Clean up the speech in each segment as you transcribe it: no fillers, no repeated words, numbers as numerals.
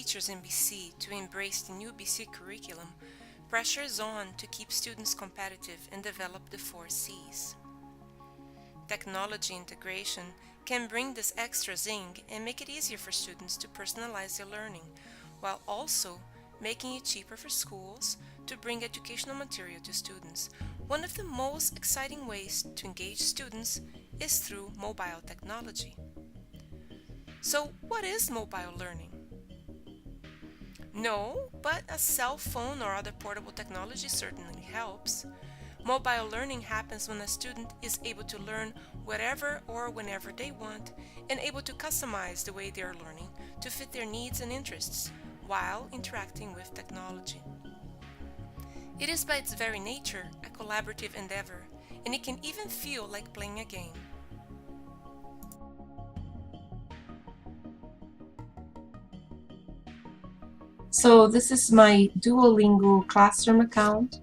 teachers in BC to embrace the new BC curriculum, pressure is on to keep students competitive and develop the 4 Cs. Technology integration can bring this extra zing and make it easier for students to personalize their learning, while also making it cheaper for schools to bring educational material to students. One of the most exciting ways to engage students is through mobile technology. So, what is mobile learning? No, but a cell phone or other portable technology certainly helps. Mobile learning happens when a student is able to learn wherever or whenever they want and able to customize the way they are learning to fit their needs and interests while interacting with technology. It is by its very nature a collaborative endeavor, and it can even feel like playing a game. So this is my Duolingo Classroom account,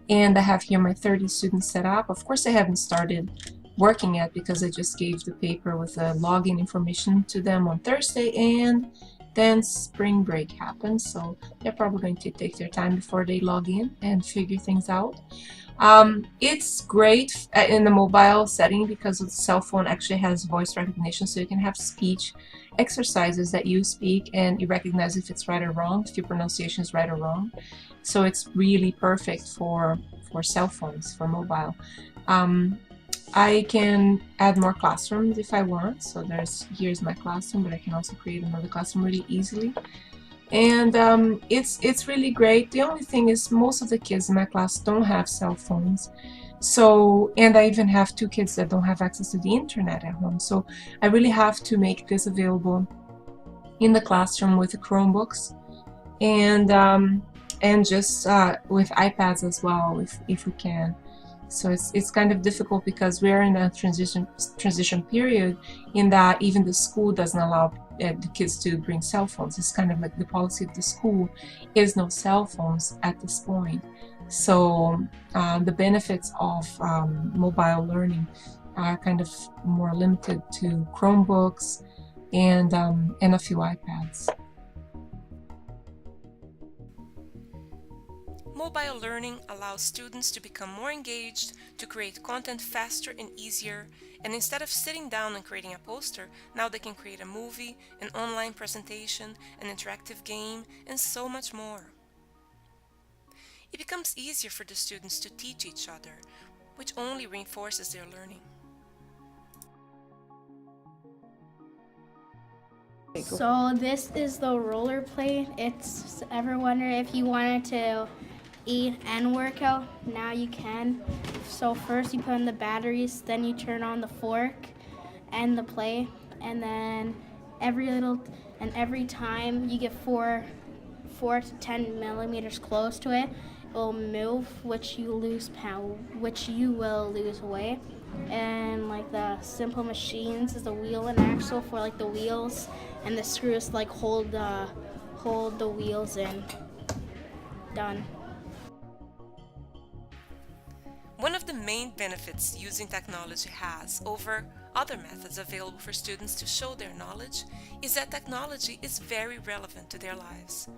and I have here my 30 students set up. Of course, I haven't started working yet because I just gave the paper with the login information to them on Thursday, and then spring break happens, so they're probably going to take their time before they log in and figure things out. It's great in the mobile setting because the cell phone actually has voice recognition, so you can have speech exercises that you speak and you recognize if it's right or wrong, if your pronunciation is right or wrong. So it's really perfect for cell phones, for mobile. I can add more classrooms if I want. So here's my classroom, but I can also create another classroom really easily. And it's really great. The only thing is most of the kids in my class don't have cell phones. So, and I even have 2 kids that don't have access to the internet at home. So I really have to make this available in the classroom with the Chromebooks and just with iPads as well, if we can. So it's kind of difficult because we're in a transition period in that even the school doesn't allow the kids to bring cell phones. It's kind of like the policy of the school is no cell phones at this point. So the benefits of mobile learning are kind of more limited to Chromebooks and a few iPads. Mobile learning allows students to become more engaged, to create content faster and easier, and instead of sitting down and creating a poster, now they can create a movie, an online presentation, an interactive game, and so much more. It becomes easier for the students to teach each other, which only reinforces their learning. So this is the roller plate. It's ever wonder if you wanted to eat and work out? Now you can. So first you put in the batteries, then you turn on the fork and the plate, and then every time you get 4 to 10 millimeters close to it, it will move, which you lose power, which you will lose weight. And like the simple machines is the wheel and axle for like the wheels, and the screws like hold the wheels in. Done. One of the main benefits using technology has over other methods available for students to show their knowledge is that technology is very relevant to their lives.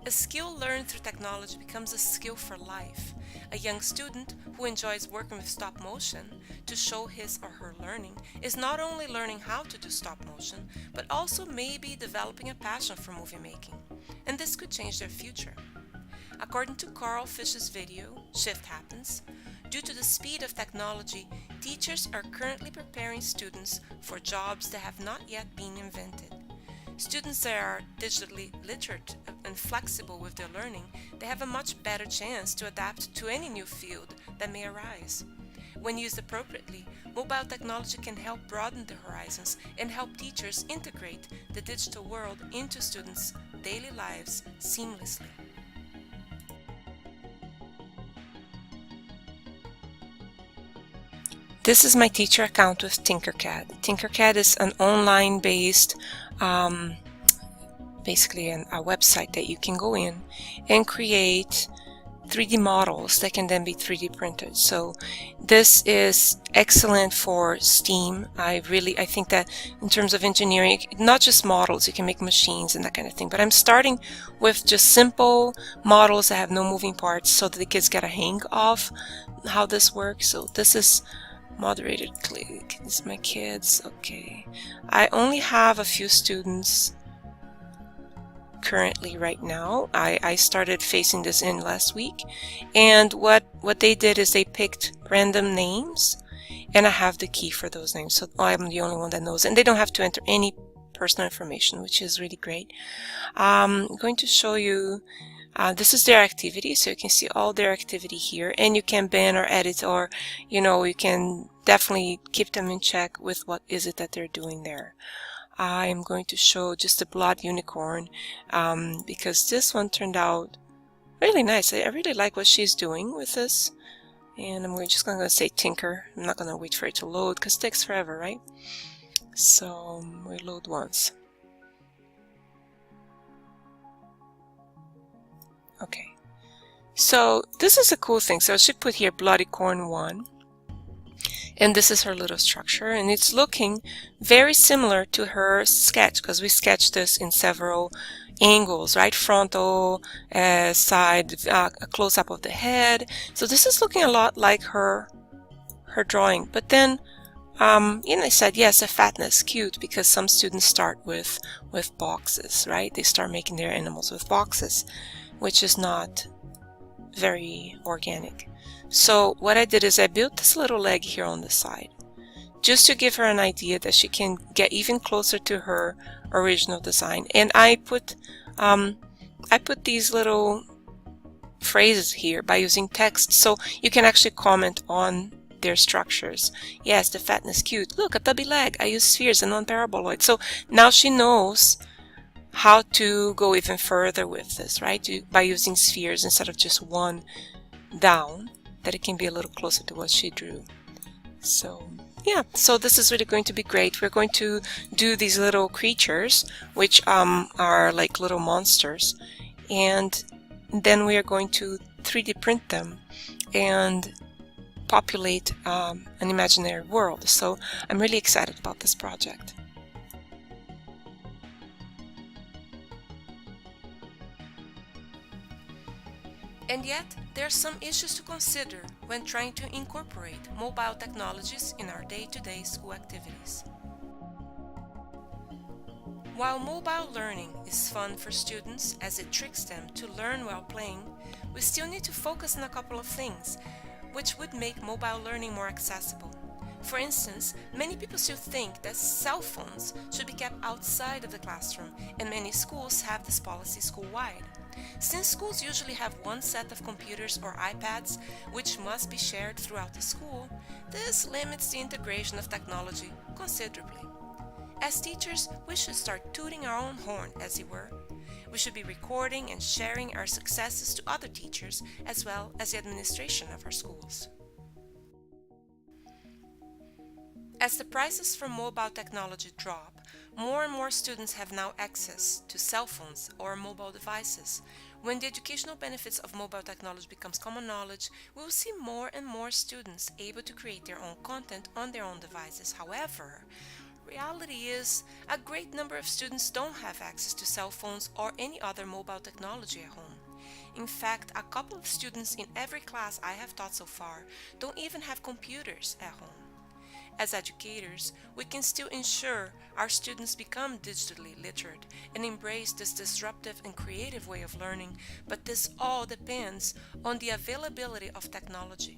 A skill learned through technology becomes a skill for life. A young student who enjoys working with stop motion to show his or her learning is not only learning how to do stop motion, but also maybe developing a passion for movie making. And this could change their future. According to Carl Fish's video, Shift Happens, due to the speed of technology, teachers are currently preparing students for jobs that have not yet been invented. Students that are digitally literate and flexible with their learning, they have a much better chance to adapt to any new field that may arise. When used appropriately, mobile technology can help broaden the horizons and help teachers integrate the digital world into students' daily lives seamlessly. This is my teacher account with Tinkercad. Tinkercad is an online-based, basically a website that you can go in and create 3D models that can then be 3D printed. So this is excellent for STEAM. I think that in terms of engineering, not just models, you can make machines and that kind of thing. But I'm starting with just simple models that have no moving parts so that the kids get a hang of how this works. So this is moderated click. These are my kids. Okay. I only have a few students currently right now. I started facing this in last week, and what they did is they picked random names, and I have the key for those names, so I'm the only one that knows, and they don't have to enter any personal information, which is really great. I'm going to show you this is their activity, so you can see all their activity here, and you can ban or edit, or you can definitely keep them in check with what is it that they're doing there. I'm going to show just a blood unicorn because this one turned out really nice. I really like what she's doing with this, and I'm just going to say tinker. I'm not going to wait for it to load because it takes forever, right? So we load once. Okay, so this is a cool thing. So she put here bloody corn 1. And this is her little structure, and it's looking very similar to her sketch because we sketched this in several angles, right? Frontal, side, a close-up of the head. So this is looking a lot like her drawing. But then, I said, yes, a fatness, cute, because some students start with boxes, right? They start making their animals with boxes, which is not very organic. So what I did is I built this little leg here on the side, just to give her an idea that she can get even closer to her original design. And I put these little phrases here by using text, so you can actually comment on their structures. Yes, the fatness, cute. Look, a tubby leg. I use spheres and non-paraboloid. So now she knows how to go even further with this, right? By using spheres instead of just one down, that it can be a little closer to what she drew. So yeah, so this is really going to be great. We're going to do these little creatures, which are like little monsters, and then we are going to 3D print them and populate an imaginary world. So I'm really excited about this project. And yet, there are some issues to consider when trying to incorporate mobile technologies in our day-to-day school activities. While mobile learning is fun for students as it tricks them to learn while playing, we still need to focus on a couple of things which would make mobile learning more accessible. For instance, many people still think that cell phones should be kept outside of the classroom, and many schools have this policy school-wide. Since schools usually have one set of computers or iPads, which must be shared throughout the school, this limits the integration of technology considerably. As teachers, we should start tooting our own horn, as it were. We should be recording and sharing our successes to other teachers, as well as the administration of our schools. As the prices for mobile technology drop, more and more students have now access to cell phones or mobile devices. When the educational benefits of mobile technology becomes common knowledge, we will see more and more students able to create their own content on their own devices. However, reality is a great number of students don't have access to cell phones or any other mobile technology at home. In fact, a couple of students in every class I have taught so far don't even have computers at home. As educators, we can still ensure our students become digitally literate and embrace this disruptive and creative way of learning, but this all depends on the availability of technology.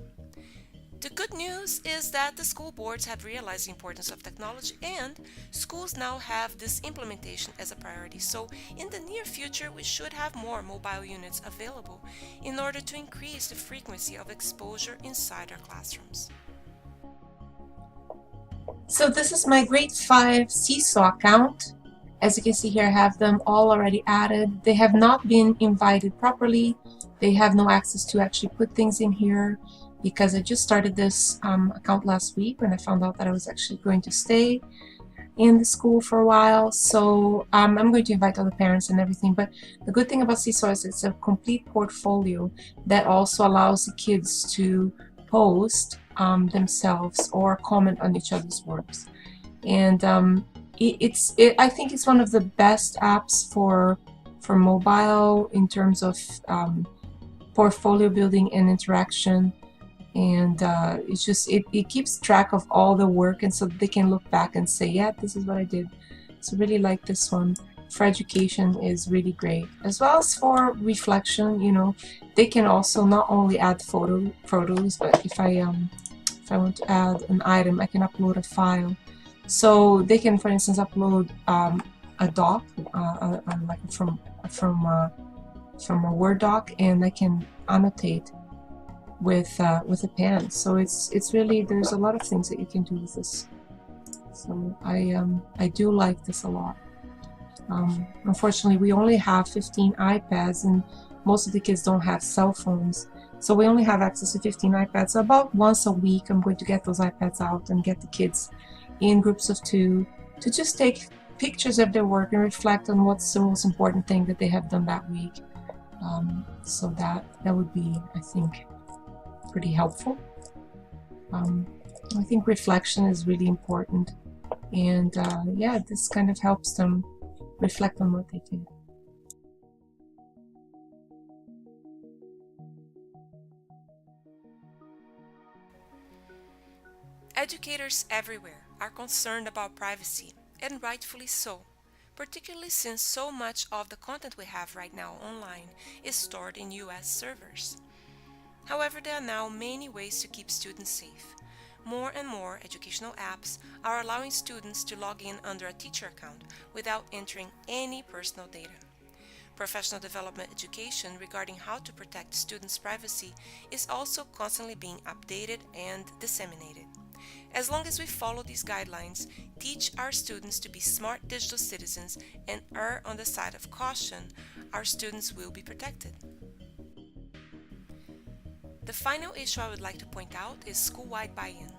The good news is that the school boards have realized the importance of technology, and schools now have this implementation as a priority. So in the near future, we should have more mobile units available in order to increase the frequency of exposure inside our classrooms. So this is my grade 5 Seesaw account. As you can see here, I have them all already added. They have not been invited properly. They have no access to actually put things in here because I just started this account last week when I found out that I was actually going to stay. in the school for a while, so I'm going to invite other parents and everything. But the good thing about Seesaw is it's a complete portfolio that also allows the kids to post themselves or comment on each other's works. And I think it's one of the best apps for mobile in terms of portfolio building and interaction. And it keeps track of all the work, and so they can look back and say, yeah, this is what I did. So really like this one. For education is really great, as well as for reflection. They can also not only add photos, but if I want to add an item, I can upload a file. So they can, for instance, upload a doc, like from a Word doc, and I can annotate with a pen. So it's really, there's a lot of things that you can do with this. So I do like this a lot. Unfortunately, we only have 15 iPads, and most of the kids don't have cell phones. So we only have access to 15 iPads. So about once a week, I'm going to get those iPads out and get the kids in groups of 2 to just take pictures of their work and reflect on what's the most important thing that they have done that week. So that would be, I think, pretty helpful. I think reflection is really important, and yeah, this kind of helps them reflect on what they did. Educators everywhere are concerned about privacy, and rightfully so, particularly since so much of the content we have right now online is stored in US servers. However, there are now many ways to keep students safe. More and more educational apps are allowing students to log in under a teacher account without entering any personal data. Professional development education regarding how to protect students' privacy is also constantly being updated and disseminated. As long as we follow these guidelines, teach our students to be smart digital citizens, and err on the side of caution, our students will be protected. The final issue I would like to point out is school-wide buy-in.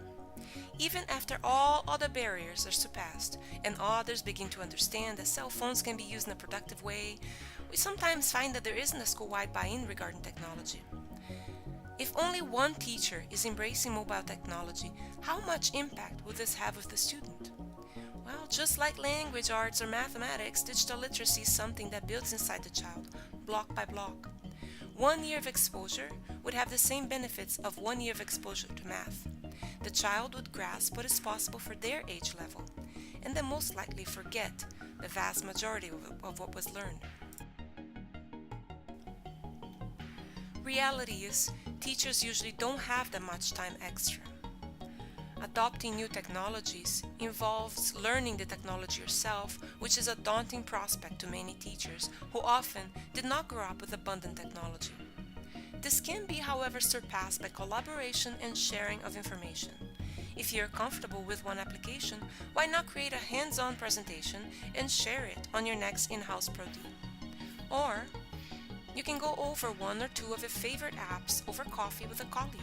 Even after all other barriers are surpassed and others begin to understand that cell phones can be used in a productive way, we sometimes find that there isn't a school-wide buy-in regarding technology. If only one teacher is embracing mobile technology, how much impact will this have with the student? Well, just like language arts or mathematics, digital literacy is something that builds inside the child, block by block. 1 year of exposure would have the same benefits of 1 year of exposure to math. The child would grasp what is possible for their age level, and then most likely forget the vast majority of what was learned. Reality is, teachers usually don't have that much time extra. Adopting new technologies involves learning the technology yourself, which is a daunting prospect to many teachers who often did not grow up with abundant technology. This can be, however, surpassed by collaboration and sharing of information. If you're comfortable with one application, why not create a hands-on presentation and share it on your next in-house Pro D? Or you can go over 1 or 2 of your favorite apps over coffee with a colleague.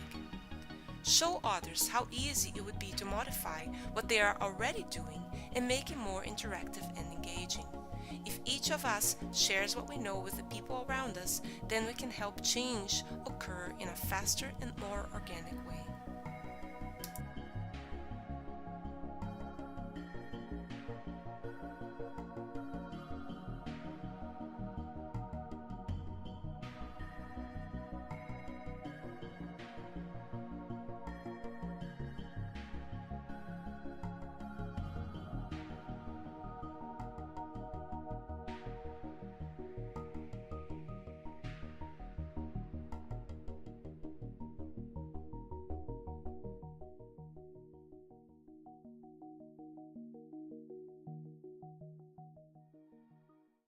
Show others how easy it would be to modify what they are already doing and make it more interactive and engaging. If each of us shares what we know with the people around us, then we can help change occur in a faster and more organic way.